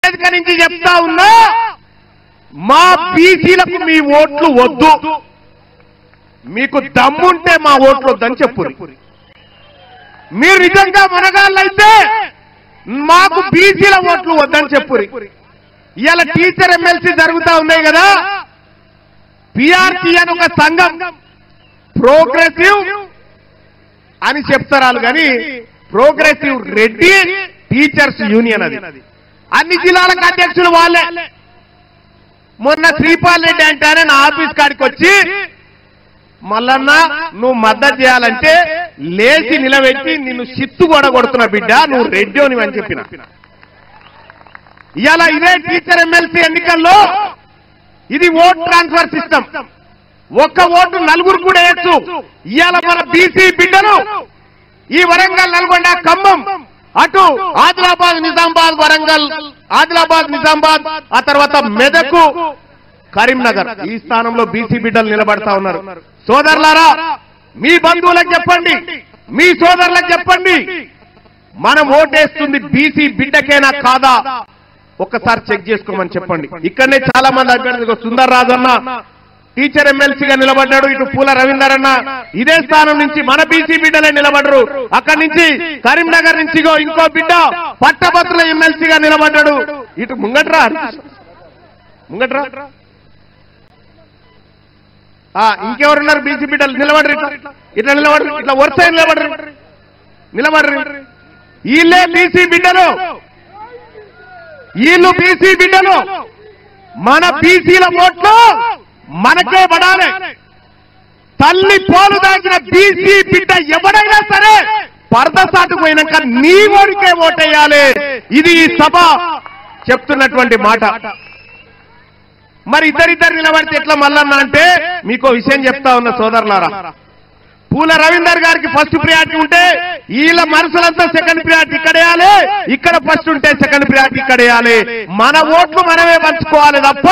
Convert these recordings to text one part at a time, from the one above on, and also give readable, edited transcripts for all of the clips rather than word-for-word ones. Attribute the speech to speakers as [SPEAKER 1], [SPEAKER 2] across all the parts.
[SPEAKER 1] వేదిక నుంచి చెప్తా ఉన్నా, మా బీసీలకు మీ ఓట్లు వద్దు, మీకు దమ్ముంటే మా ఓట్లు వద్దని చెప్పు. మీరు నిజంగా మనగాళ్ళైతే మాకు బీసీల ఓట్లు వద్దని చెప్పు. ఇవాళ టీచర్ ఎమ్మెల్సీ జరుగుతా ఉన్నాయి కదా, పిఆర్టీ అని ఒక సంఘం ప్రోగ్రెసివ్ అని చెప్తారు కానీ ప్రోగ్రెసివ్ రెడ్డి టీచర్స్ యూనియన్ అది. అన్ని జిల్లాలకు అధ్యక్షులు వాళ్ళే. మొన్న శ్రీపాల్ రెడ్డి అంటే నా ఆఫీస్ కాడికి వచ్చి, మల్లన్న నువ్వు మద్దతు చేయాలంటే లేచి నిలబెట్టి నిన్ను సిత్తు కొడగొడుతున్న బిడ్డ, నువ్వు రెడ్డి అని చెప్పిన. ఇవాళ ఇదే టీచర్ ఎమ్మెల్సీ ఎన్నికల్లో ఇది ఓట్ ట్రాన్స్ఫర్ సిస్టమ్. ఒక్క ఓటు నలుగురు కూడా వేయచ్చు. ఇవాళ మన బీసీ బిడ్డలు ఈ వరంగల్, నల్గొండ, ఖమ్మం, అటు ఆదిలాబాద్, నిజామాబాద్, వరంగల్, ఆదిలాబాద్, నిజామాబాద్, ఆ తర్వాత మెదకు, కరీంనగర్, ఈ స్థానంలో బీసీ బిడ్డలు నిలబడతా ఉన్నారు. సోదరులారా, మీ బంధువులకు చెప్పండి, మీ సోదరులకు చెప్పండి, మనం ఓటేస్తుంది బీసీ బిడ్డకేనా కాదా ఒక్కసారి చెక్ చేసుకోమని చెప్పండి. ఇక్కడనే చాలా మంది అభ్యర్థులు, సుందర్ రాజు అన్న టీచర్ ఎమ్మెల్సీగా నిలబడ్డాడు, ఇటు పూల రవీందర్ అన్న ఇదే స్థానం నుంచి మన బీసీ బిడ్డలే నిలబడరు. అక్కడి నుంచి కరీంనగర్ నుంచి ఇంకో బిడ్డ పట్టభద్రుల ఎమ్మెల్సీగా నిలబడ్డాడు. ఇటు ముంగట్రా ఇంకెవరున్నారు బీసీ బిడ్డలు నిలబడరు, ఇట్లా నిలబడరు, ఇట్లా వరుస నిలబడరు. వీళ్ళే బీసీ బిడ్డలు, వీళ్ళు బీసీ బిడ్డలు. మన బీసీల ఓట్లు మనకే పడాలి. తల్లి పోలు దాచిన బీసీ బిడ్డ ఎవడైనా సరే పరదసాటు పోయినాక నీ ఓడికే ఓటేయాలి. ఇది ఈ సభ చెప్తున్నటువంటి మాట. మరి ఇద్దరిద్దరు నిలబడితే ఎట్లా మల్లన్న అంటే, మీకో విషయం చెప్తా ఉన్న సోదరులారా, పూల రవీందర్ గారికి ఫస్ట్ ప్రియారిటీ ఉంటే వీళ్ళ మనసులంతా సెకండ్ ప్రియారిటీ ఇక్కడేయాలి, ఇక్కడ ఫస్ట్ ఉంటే సెకండ్ ప్రియారిటీ ఇక్కడేయాలి. మన ఓట్లు మనమే పంచుకోవాలి తప్ప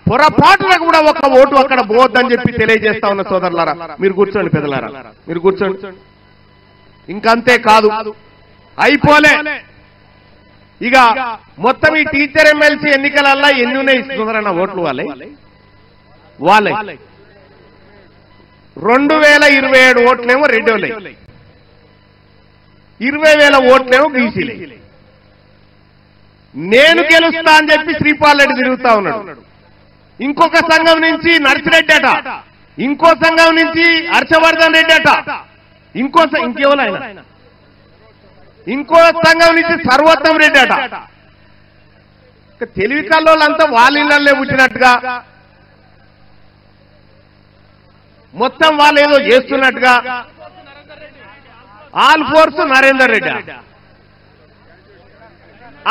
[SPEAKER 1] పొరపాటులకు కూడా ఒక ఓటు అక్కడ పోవద్దని చెప్పి తెలియజేస్తా ఉన్న సోదరులారా. మీరు కూర్చోండి పెద్దలారా, మీరు కూర్చోండి. ఇంకంతే కాదు, అయిపోలే. ఇక మొత్తం ఈ టీచర్ ఎమ్మెల్సీ ఎన్నికలల్లా ఎన్ని ఉన్నాయి ఇస్తున్నారన్న ఓట్లు వాళ్ళే 2027 ఓట్లేమో రెడ్డోలే, 20,000 ఓట్లేమో బీసీలే. నేను గెలుస్తా అని చెప్పి శ్రీపాల్ రెడ్డి తిరుగుతా ఉన్నాడు. ఇంకొక సంఘం నుంచి నర్సిరెడ్డి అట, ఇంకో సంఘం నుంచి హర్షవర్ధన్ రెడ్డి అట, ఇంకెవరు ఆయన, ఇంకో సంఘం నుంచి సర్వోత్తం రెడ్డి అట. తెలివి కల్లోళ్ళంతా వాళ్ళ ఇళ్లే పుట్టినట్టుగా, మొత్తం వాళ్ళు ఏదో చేస్తున్నట్టుగా. ఆల్ ఫోర్స్ నరేందర్ రెడ్డి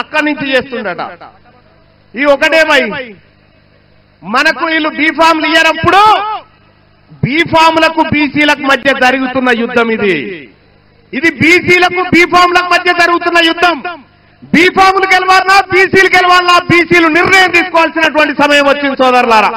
[SPEAKER 1] అక్కడి నుంచి చేస్తుండట. ఈ ఒకటేమై మనకు వీళ్ళు బీఫామ్లు ఇయ్యనప్పుడు బీఫామ్లకు బీసీలకు మధ్య జరుగుతున్న యుద్ధం ఇది బీసీలకు బీఫామ్లకు మధ్య జరుగుతున్న యుద్ధం. బీఫామ్లు గెలవాలన్నా బీసీలు గెలవాలన్నా బీసీలు నిర్ణయం తీసుకోవాల్సినటువంటి సమయం వచ్చింది సోదరులారా.